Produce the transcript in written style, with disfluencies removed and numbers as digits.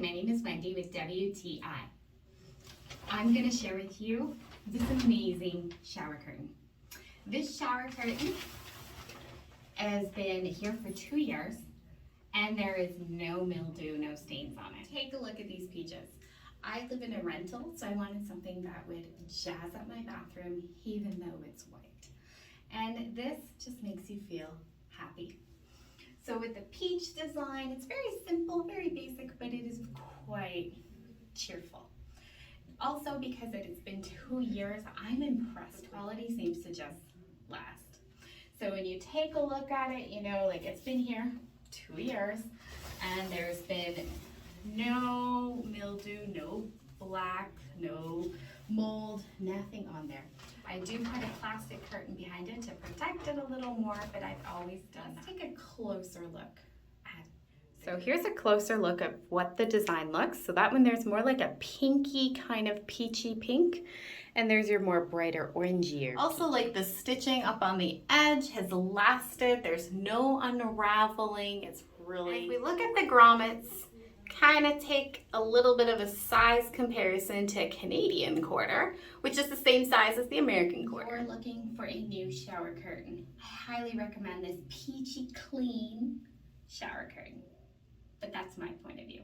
my name is Wendy with WTI. I'm going to share with you this amazing shower curtain. This shower curtain has been here for 2 years and there is no mildew, no stains on it. Take a look at these peaches. I live in a rental, so I wanted something that would jazz up my bathroom even though it's white. And this just makes you feel happy. So with the peach design, it's very simple, very basic, but it is quite cheerful. Also, because it has been 2 years, I'm impressed. Quality seems to just last. So when you take a look at it, you know, like it's been here 2 years and there's been no mildew, no black, no mold, nothing on there. I do put a plastic curtain behind it to protect it a little more, but I've always done that. Let's take a closer look at. So here's a closer look at what the design looks. So that one there's more like a pinky kind of peachy pink, and there's your more brighter orangier. Also, like the stitching up on the edge has lasted. There's no unraveling. It's really. If we look at the grommets, kind of take a little bit of a size comparison to a Canadian quarter, which is the same size as the American quarter. If you're looking for a new shower curtain, I highly recommend this peachy clean shower curtain. But that's my point of view.